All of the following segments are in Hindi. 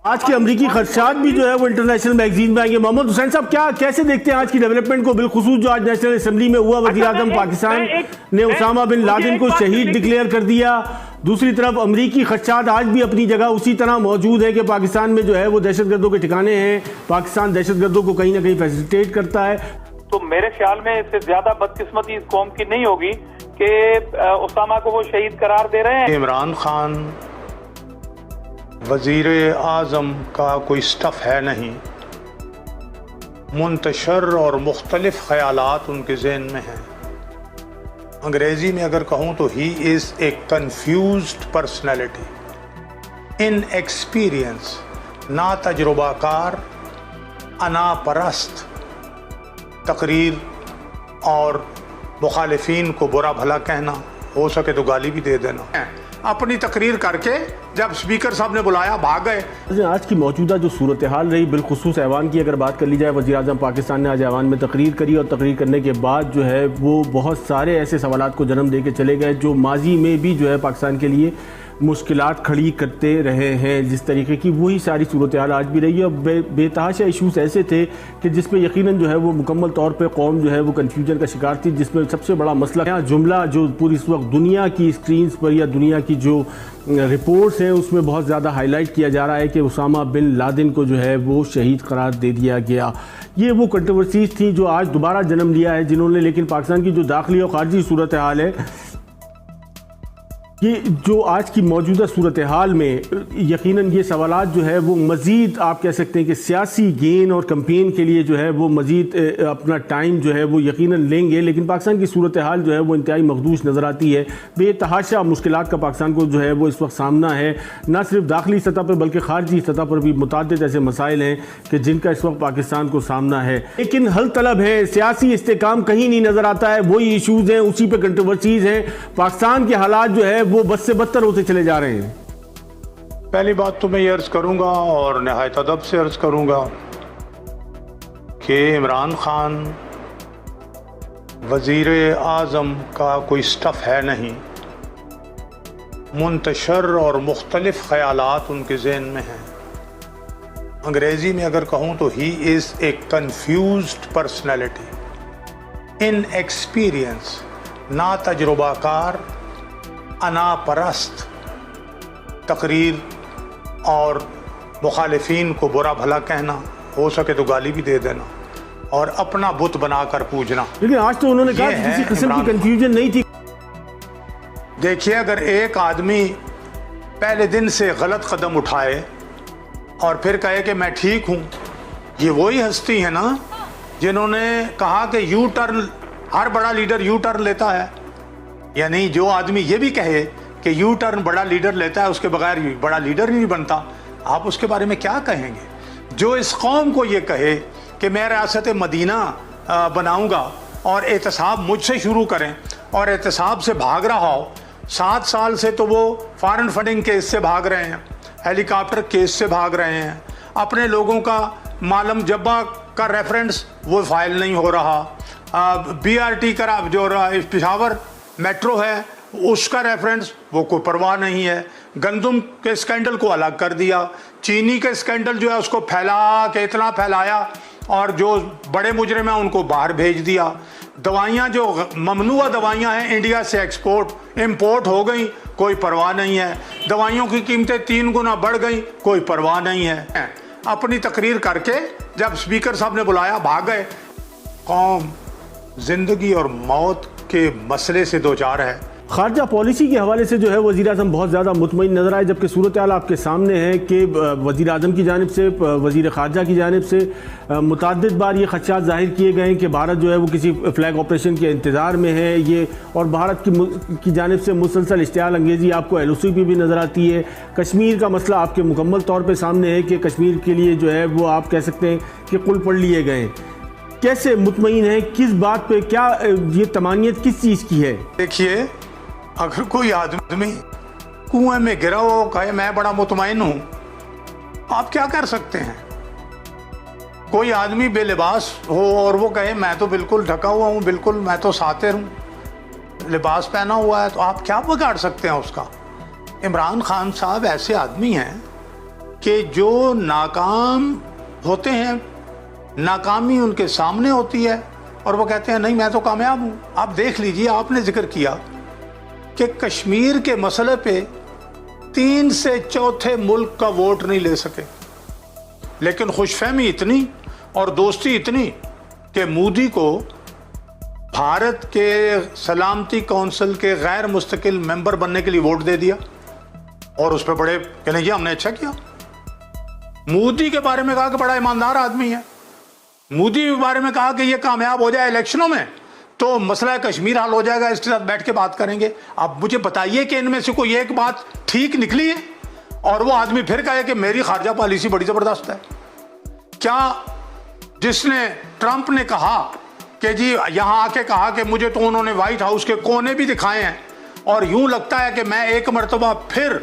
आज के अमरीकी खदशात भी जो है वो इंटरनेशनल मैगजीन में आएंगे। मोहम्मद हुसैन साहब कैसे देखते हैं आज की डेवलपमेंट को, बिलखुसूस जो आज नेशनल असेंबली में हुआ, वज़ीर आज़म पाकिस्तान ने उसामा बिन लादेन को शहीद डिक्लेयर कर दिया। दूसरी तरफ अमरीकी खदशात आज भी अपनी जगह उसी तरह मौजूद है कि पाकिस्तान में जो है वो दहशतगर्दों के ठिकाने हैं, पाकिस्तान दहशतगर्दों को कहीं ना कहीं फैसिलिटेट करता है। तो मेरे ख्याल में इससे ज्यादा बदकिस्मती इस कौम की नहीं होगी कि उसामा को वो शहीद करार दे रहे हैं। इमरान खान वज़ीर आज़म का कोई स्टफ़ है नहीं, मुंतशर और मुख्तलिफ ख़यालात उनके ज़हन में हैं। अंग्रेज़ी में अगर कहूँ तो he is a confused personality, inexperience, ना तजुर्बाकार, अनापरस्त, तकरीर और मुखालिफिन को बुरा भला कहना, हो सके तो गाली भी दे देना। अपनी तकरीर करके जब स्पीकर साहब ने बुलाया भाग गए। आज की मौजूदा जो सूरत हाल रही, बिलखुसूस ऐवान की अगर बात कर ली जाए, वज़ीर आज़म पाकिस्तान ने आज ऐवान में तकरीर करी और तकरीर करने के बाद जो है वो बहुत सारे ऐसे सवालात को जन्म दे के चले गए जो माजी में भी जो है पाकिस्तान के लिए मुश्किलात खड़ी करते रहे हैं। जिस तरीके की वही सारी सूरत हाल आज भी रही है। बेतहाशा इशूज़ ऐसे थे कि जिसमें यकीनन जो है वो मुकम्मल तौर पे कौम जो है वो कन्फ्यूजन का शिकार थी, जिसमें सबसे बड़ा मसला यहाँ जुमला जो पूरी इस वक्त दुनिया की स्क्रीन्स पर या दुनिया की जो रिपोर्ट्स हैं उसमें बहुत ज़्यादा हाईलाइट किया जा रहा है कि उसामा बिन लादेन को जो है वो शहीद करार दे दिया गया। ये वो कंट्रोवर्सीज थी जो आज दोबारा जन्म लिया है, जिन्होंने लेकिन पाकिस्तान की जो दाखिली और खारजी सूरत हाल है, ये जो आज की मौजूदा सूरत हाल में यकीनन ये सवालात जो है वो मज़ीद आप कह सकते हैं कि सियासी गेन और कैंपेन के लिए जो है वो मज़ीद अपना टाइम जो है वो यकीनन लेंगे। लेकिन पाकिस्तान की सूरत हाल जो है वो इंतहाई मखदूश नज़र आती है। बेतहाशा मुश्किलात का पाकिस्तान को जो है वो इस वक्त सामना है, ना सिर्फ दाखिली सतह पर बल्कि खारजी सतह पर भी मुताद्दिद ऐसे मसाइल हैं कि जिनका इस वक्त पाकिस्तान को सामना है। लेकिन हल तलब है, सियासी इस्तेकाम कहीं नहीं नज़र आता है। वही इशूज़ हैं, उसी पर कंट्रोवर्सीज़ हैं। पाकिस्तान के हालात जो है वो बद से बदतर होते चले जा रहे हैं। पहली बात तो मैं ये अर्ज़ करूँगा और नहायत अदब से अर्ज़ करूँगा कि इमरान खान वज़ीर आज़म का कोई स्टफ़ है नहीं, मुंतशर और मुख्तलिफ ख़यालात उनके ज़हन में हैं। अंग्रेज़ी में अगर कहूँ तो he is a confused personality, inexperience, ना तजुर्बाकार, अनापरस्त, तकरीर और मुखालिफिन को बुरा भला कहना, हो सके तो गाली भी दे देना और अपना बुत बनाकर पूजना। लेकिन आज तो उन्होंने कहा किसी किस्म की कंफ्यूजन नहीं थी। देखिए, अगर एक आदमी पहले दिन से गलत कदम उठाए और फिर कहे कि मैं ठीक हूँ, ये वही हस्ती है ना जिन्होंने कहा कि यू टर्न, हर बड़ा लीडर यू टर्न लेता है। यानी जो आदमी ये भी कहे कि यू टर्न बड़ा लीडर लेता है, उसके बगैर बड़ा लीडर ही नहीं बनता, आप उसके बारे में क्या कहेंगे? जो इस कौम को ये कहे कि मैं रियासत मदीना बनाऊंगा और एहतसाब मुझसे शुरू करें और एहतसाब से भाग रहा हो, 7 साल से तो वो फॉरेन फंडिंग केस से भाग रहे हैं, हेलीकॉप्टर केस से भाग रहे हैं, अपने लोगों का मालम जब्बा का रेफरेंस वो फाइल नहीं हो रहा, BRT का जो पेशावर मेट्रो है उसका रेफरेंस वो कोई परवाह नहीं है। गंदम के स्कैंडल को अलग कर दिया, चीनी के स्कैंडल जो है उसको फैला के इतना फैलाया और जो बड़े मुजरिम हैं उनको बाहर भेज दिया। दवाइयाँ जो ममनुआ दवाइयाँ हैं इंडिया से एक्सपोर्ट इंपोर्ट हो गई, कोई परवाह नहीं है। दवाइयों की कीमतें 3 गुना बढ़ गई, कोई परवाह नहीं है। अपनी तकरीर करके जब स्पीकर साहब ने बुलाया भाग गए। कौम जिंदगी और मौत के मसले से दो चार है। खारजा पॉलिसी के हवाले से जो है वज़ीर आज़म बहुत ज़्यादा मुतमईन नज़र आए, जबकि सूरत हाल आपके सामने है कि वज़ीर आज़म की जानिब से, वज़ीर ख़ारजा की जानिब से मुतअद्दिद बार ये ख़दशात ज़ाहिर किए गए हैं कि भारत जो है वो किसी फ़्लैग ऑपरेशन के इंतज़ार में है ये, और भारत की जानिब से मुसलसल इश्तियाल अंगेज़ी आपको LOC भी नज़र आती है। कश्मीर का मसला आपके मुकम्मल तौर पर सामने है कि कश्मीर के लिए जो है वो आप कह सकते हैं कि कुल पढ़ लिए गए। कैसे मुतमईन है, किस बात पे, क्या ये तमानियत किस चीज़ की है? देखिए, अगर कोई आदमी कुएं में गिरा हो कहे मैं बड़ा मुतमईन हूँ, आप क्या कर सकते हैं? कोई आदमी बेलिबास हो और वो कहे मैं तो बिल्कुल ढका हुआ हूँ, बिल्कुल मैं तो सातिर हूँ, लिबास पहना हुआ है, तो आप क्या बिगाड़ सकते हैं उसका? इमरान खान साहब ऐसे आदमी हैं कि जो नाकाम होते हैं, नाकामी उनके सामने होती है और वो कहते हैं नहीं मैं तो कामयाब हूँ। आप देख लीजिए, आपने जिक्र किया कि कश्मीर के मसले पे 3 से चौथे मुल्क का वोट नहीं ले सके, लेकिन खुशफहमी इतनी और दोस्ती इतनी कि मोदी को भारत के सलामती काउंसिल के गैर मुस्तकिल मेंबर बनने के लिए वोट दे दिया और उस पर बड़े कहने जी हमने अच्छा किया। मोदी के बारे में कहा कि बड़ा ईमानदार आदमी है, मोदी के बारे में कहा कि ये कामयाब हो जाए इलेक्शनों में तो मसला कश्मीर हल हो जाएगा, इसके साथ बैठ के बात करेंगे। अब मुझे बताइए कि इनमें से कोई एक बात ठीक निकली है और वो आदमी फिर कहे कि मेरी खारजा पॉलिसी बड़ी ज़बरदस्त है। क्या जिसने ट्रंप ने कहा कि जी यहाँ आके कहा कि मुझे तो उन्होंने व्हाइट हाउस के कोने भी दिखाए हैं और यूं लगता है कि मैं एक मरतबा फिर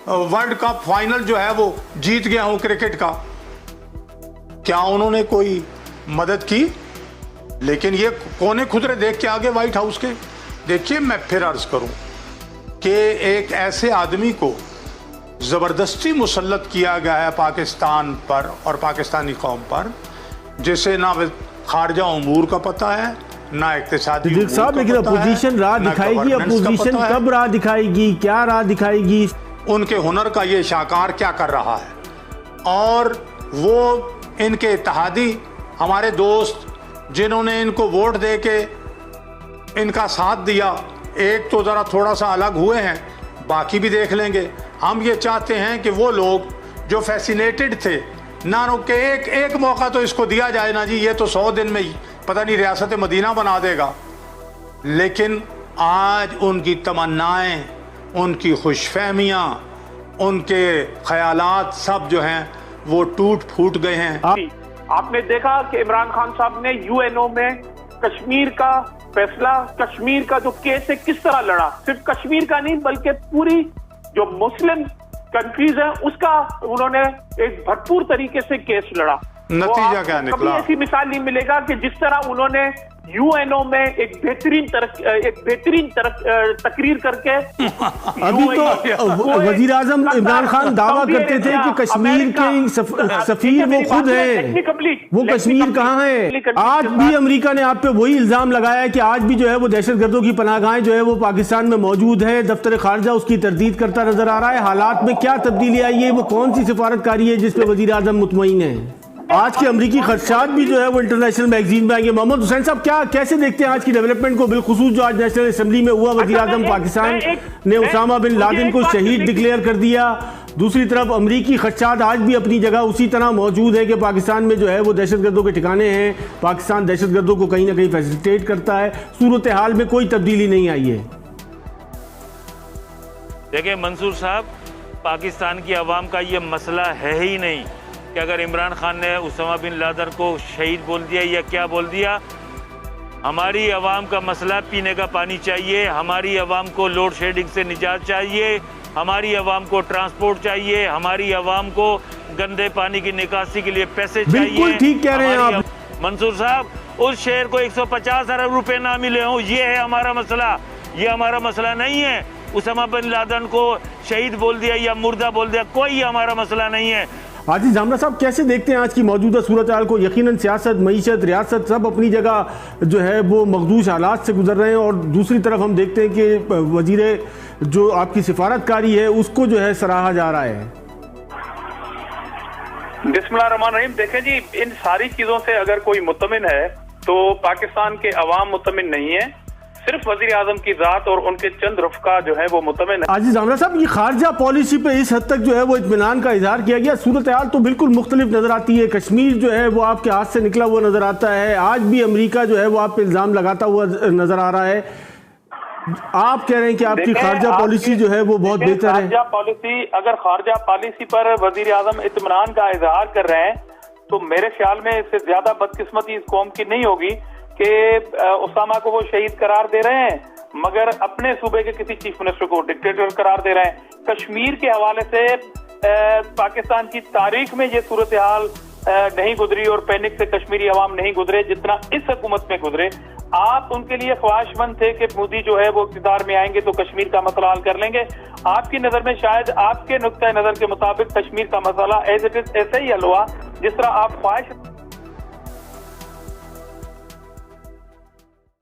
वर्ल्ड कप फाइनल जो है वो जीत गया हूं क्रिकेट का, क्या उन्होंने कोई मदद की? लेकिन ये कोने खुदरे देख के आगे व्हाइट हाउस के। देखिए मैं फिर अर्ज करूं कि एक ऐसे आदमी को ज़बरदस्ती मुसल्लत किया गया है पाकिस्तान पर और पाकिस्तानी कौम पर, जिसे ना खारजा उमूर का पता है ना इक्तिसादी उमूर का पता है। लेकिन अपोजिशन राह दिखाएगी, अपोजिशन कब राह दिखाएगी, क्या राह दिखाएगी? उनके हुनर का ये शाकार क्या कर रहा है और वो इनके इत्तेहादी हमारे दोस्त जिन्होंने इनको वोट दे के इनका साथ दिया, एक तो ज़रा थोड़ा सा अलग हुए हैं, बाकी भी देख लेंगे। हम ये चाहते हैं कि वो लोग जो फैसिनेटेड थे ना के एक मौका तो इसको दिया जाए ना जी, ये तो 100 दिन में ही पता नहीं रियासत मदीना बना देगा। लेकिन आज उनकी तमन्नाएं, उनकी खुशफहमियाँ, उनके ख्यालात सब जो हैं वो टूट फूट गए हैं। आपने देखा कि इमरान खान साहब ने यूएनओ में कश्मीर का फैसला, कश्मीर का जो केस है किस तरह लड़ा। सिर्फ कश्मीर का नहीं बल्कि पूरी जो मुस्लिम कंट्रीज है उसका उन्होंने एक भरपूर तरीके से केस लड़ा। नतीजा क्या निकला? कभी ऐसी मिसाल नहीं मिलेगा कि जिस तरह उन्होंने यूएनओ में एक बेहतरीन तकरीर करके अभी तो वजीर आजम इमरान खान दावा करते थे कि कश्मीर के सफीर वो खुद हैं, वो कश्मीर कहाँ है? आज भी अमेरिका ने आप पे वही इल्जाम लगाया है कि आज भी जो है वो दहशतगर्दों की पनाहगाहें जो है वो पाकिस्तान में मौजूद है। दफ्तर खारजा उसकी तरदीद करता नजर आ रहा है। हालात में क्या तब्दीली आई है? वो कौन सी सिफारतकारी है जिसपे वजीर आजम मुतमईन है? आज के अमरीकी खदशात भी जो है वो इंटरनेशनल मैगजीन में आएंगे। मोहम्मद हुसैन साहब क्या कैसे देखते हैं आज की डेवलपमेंट को, बिलखुसूस जो आज नेशनल असेंबली में हुआ, वजीर आजम पाकिस्तान ने उसामा बिन लादेन को शहीद डिक्लेयर कर दिया, दूसरी तरफ अमरीकी खदशात आज भी अपनी जगह उसी तरह मौजूद है कि पाकिस्तान में जो है वो दहशतगर्दों के ठिकाने हैं, पाकिस्तान दहशतगर्दों को कहीं ना कहीं फैसिलिटेट करता है, सूरत हाल में कोई तब्दीली नहीं आई है। देखिए मंसूर साहब, पाकिस्तान की आवाम का ये मसला है ही नहीं कि अगर इमरान खान ने उसामा बिन लादेन को शहीद बोल दिया या क्या बोल दिया। हमारी आवाम का मसला पीने का पानी चाहिए, हमारी आवाम को लोड शेडिंग से निजात चाहिए, हमारी आवाम को ट्रांसपोर्ट चाहिए, हमारी आवाम को गंदे पानी की निकासी के लिए पैसे चाहिए। बिल्कुल ठीक कह रहे हैं आप मंसूर साहब। उस शहर को 150 अरब रुपए ना मिले हों, ये है हमारा मसला। ये हमारा मसला नहीं है उसामा बिन लादेन को शहीद बोल दिया या मुर्दा बोल दिया, कोई हमारा मसला नहीं है। आतिश जामरा साहब कैसे देखते हैं आज की मौजूदा सूरत हाल को? यकीनन सियासत, मईशत, रियासत सब अपनी जगह जो है वो मखदूश हालात से गुजर रहे हैं और दूसरी तरफ हम देखते हैं कि वजीर जो आपकी सिफारतकारी है उसको जो है सराहा जा रहा है। बिस्मिल्लाहिर्रहमानिर्रहीम। देखें जी, इन सारी चीजों से अगर कोई मुतमिन है तो पाकिस्तान के अवाम मुतमिन नहीं है, सिर्फ वजीर आजम की जात और उनके चंद रुफका जो है वो मुतमिन है। आतिश जामरा साहब, ये खारजा पॉलिसी पे इस हद तक जो है वो इत्मीनान का इजहार किया गया, सूरत हाल तो बिल्कुल मुख्तलिफ नजर आती है। कश्मीर जो है वो आपके हाथ से निकला हुआ नजर आता है, आज भी अमेरिका जो है वो आप पे इल्जाम लगाता हुआ नजर आ रहा है। आप कह रहे हैं कि आपकी खारजा पॉलिसी जो है वो बहुत बेहतर है। खारजा पॉलिसी, अगर खारजा पॉलिसी पर वजीर आजम इत्मीनान का इजहार कर रहे हैं तो मेरे ख्याल में इससे ज्यादा बदकिस्मती इस कौम की नहीं होगी कि उसामा को वो शहीद करार दे रहे हैं मगर अपने सूबे के किसी चीफ मिनिस्टर को डिक्टेटर करार दे रहे हैं। कश्मीर के हवाले से पाकिस्तान की तारीख में ये सूरत हाल नहीं गुजरी और पैनिक से कश्मीरी अवाम नहीं गुजरे जितना इस हुकूमत में गुजरे। आप उनके लिए ख्वाहिशमंद थे कि मोदी जो है वो इक़्तिदार में आएंगे तो कश्मीर का मसला हल कर लेंगे। आपकी नजर में शायद आपके नुक्ता नजर के मुताबिक कश्मीर का मसला एज इट इज ऐसे ही हल हुआ जिस तरह आप ख्वाहिश